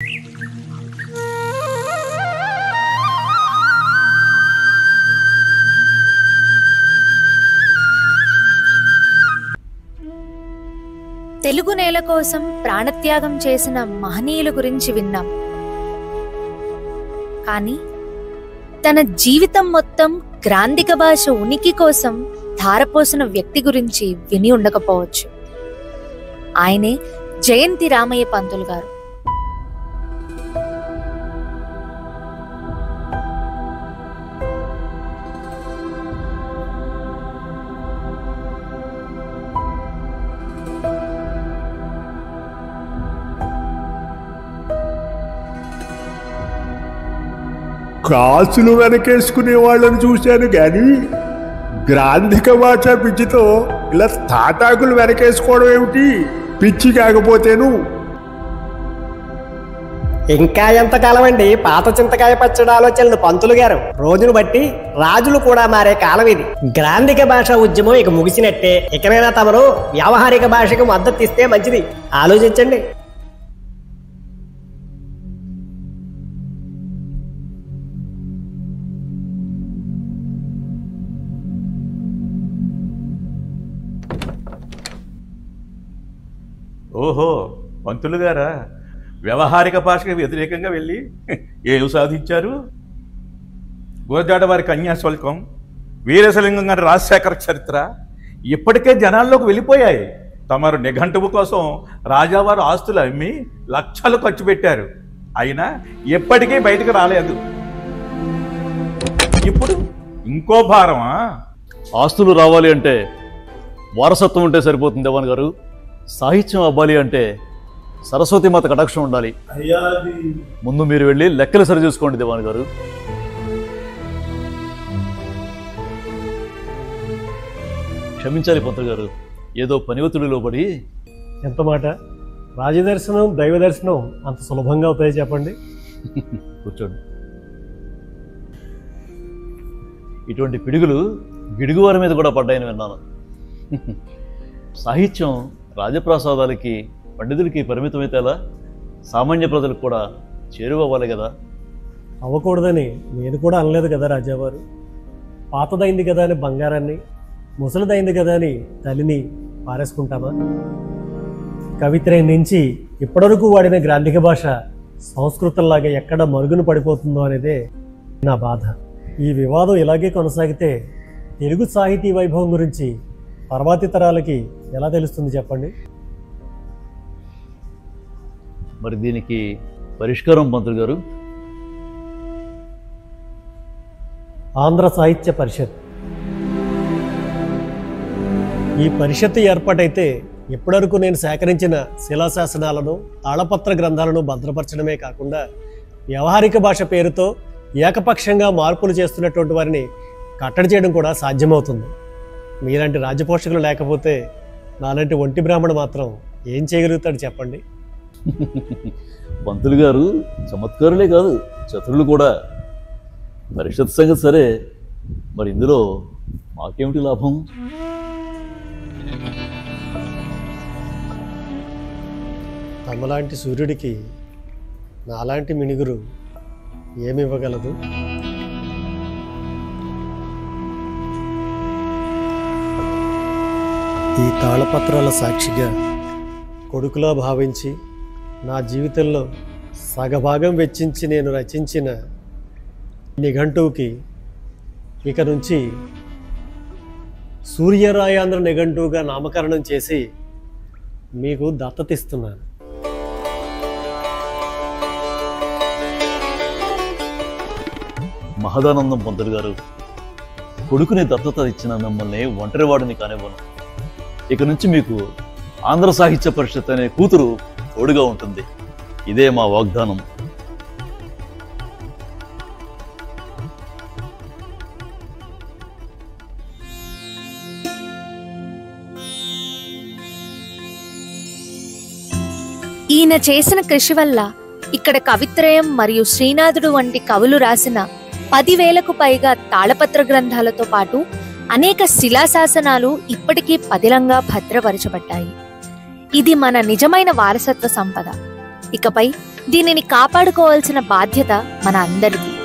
తెలుగు నేల కోసం ప్రాణత్యాగం చేసిన మహనీయుల గురించి విన్నాం. కానీ తన జీవితం మొత్తం గ్రాంధిక భాష ఉనికి కోసం ధారపోసిన వ్యక్తి గురించి విని ఉండకపోవచ్చు. ఆయనే జయంతి రామయ్య పంతులు గారు. కాసులు వెనకేసుకునే వాళ్ళని చూశాను కానీ గ్రాంధిక భాష పిచ్చితో ఇలా తాటాకులు వెనకేసుకోవడం ఏమిటి? పిచ్చి కాకపోతేను. ఇంకా ఎంతకాలం అండి పాత చింతకాయ పచ్చడి ఆలోచనలు పంతులు గారు? రోజును బట్టి రాజులు కూడా మారే కాలం ఇది. గ్రాంధిక భాష ఉద్యమం ఇక ముగిసినట్టే. ఇకనైనా తమరు వ్యావహారిక భాషకు మద్దతు ఇస్తే మంచిది. ఆలోచించండి. ఓహో, పంతులు గారా? వ్యవహారిక భాషకు వ్యతిరేకంగా వెళ్ళి ఏం సాధించారు? గురజాడ వారి కన్యాశుల్కం, వీరేశలింగం గారి రాజశేఖర చరిత్ర ఇప్పటికే జనాల్లోకి వెళ్ళిపోయాయి. తమరు నిఘంటువు కోసం రాజావారు ఆస్తులు అమ్మి లక్షలు ఖర్చు పెట్టారు. అయినా ఎప్పటికీ బయటకు రాలేదు. ఇప్పుడు ఇంకో భారమా? ఆస్తులు రావాలి అంటే వారసత్వం ఉంటే సరిపోతుంది దేవాన్ గారు. సాహిత్యం అవ్వాలి అంటే సరస్వతి మాత కటాక్షం ఉండాలి. ముందు మీరు వెళ్ళి లెక్కలు సరి చూసుకోండి దేవాన్ గారు. క్షమించాలి పంతులు గారు, ఏదో పనివతుడిలో పడి. ఎంత మాట! రాజదర్శనం దైవ దర్శనం అంత సులభంగా అవుతాయి చెప్పండి. కూర్చోండి. ఇటువంటి పిడుగులు గిడుగువారి మీద కూడా పడ్డాయని విన్నాను. సాహిత్యం రాజప్రాసాదాలకి పండితులకి పరిమితమైతే ఎలా? సామాన్య ప్రజలకు కూడా చేరువవ్వాలి కదా. అవ్వకూడదని నేను కూడా అనలేదు కదా రాజావారు. పాతదైంది కదా అని బంగారాన్ని, ముసలిదైంది కదా అని తల్లిని పారేసుకుంటామా? కవిత్రయం నుంచి ఇప్పటివరకు వాడిన గ్రాంధిక భాష సంస్కృతంలాగా ఎక్కడ మరుగున పడిపోతుందో అనేదే నా బాధ. ఈ వివాదం ఇలాగే కొనసాగితే తెలుగు సాహితీ వైభవం గురించి తర్వాతి తరాలకి ఎలా తెలుస్తుంది చెప్పండి? మరి దీనికి పరిష్కారం పంతులు గారు? ఆంధ్ర సాహిత్య పరిషత్. ఈ పరిషత్తు ఏర్పాటైతే ఇప్పటివరకు నేను సేకరించిన శిలాశాసనాలను, తాళపత్ర గ్రంథాలను భద్రపరచడమే కాకుండా వ్యవహారిక భాష పేరుతో ఏకపక్షంగా మార్పులు చేస్తున్నటువంటి వారిని కట్టడి చేయడం కూడా సాధ్యమవుతుంది. మీలాంటి రాజపోషకులు లేకపోతే నాలాంటి ఒంటి బ్రాహ్మణ మాత్రం ఏం చేయగలుగుతాడు చెప్పండి? పంతులు గారు చమత్కారులే కాదు, చతురులు కూడా. పరిషత్ సంగతి సరే, మరి ఇందులో మాకేమిటి లాభం? తమలాంటి సూర్యుడికి నాలాంటి మినుగురు ఏమివ్వగలదు? ఈ తాళపత్రాల సాక్షిగా కొడుకులా భావించి నా జీవితంలో సగభాగం వెచ్చించి నేను రచించిన నిఘంటువుకి ఇక నుంచి సూర్యరాయాంధ్ర నిఘంటువుగా నామకరణం చేసి మీకు దత్తతిస్తున్నాను. మహదానందం పంతులు గారు, కొడుకుని దత్తత ఇచ్చిన మిమ్మల్ని ఒంటరివాడిని కానివ్వను. ఇక నుంచి మీకు ఆంధ్ర సాహిత్య పరిషత్ అనే కూతురు తోడుగా ఉంటుంది. ఇదే మా వాగ్దానం. ఈయన చేసిన కృషి వల్ల ఇక్కడ కవిత్రయం మరియు శ్రీనాథుడు వంటి కవులు రాసిన 10,000కు పైగా తాళపత్ర గ్రంథాలతో పాటు అనేక శిలాశాసనాలు ఇప్పటికీ పదిలంగా భద్రపరచబడ్డాయి. ఇది మన నిజమైన వారసత్వ సంపద. ఇకపై దీనిని కాపాడుకోవాల్సిన బాధ్యత మన అందరిది.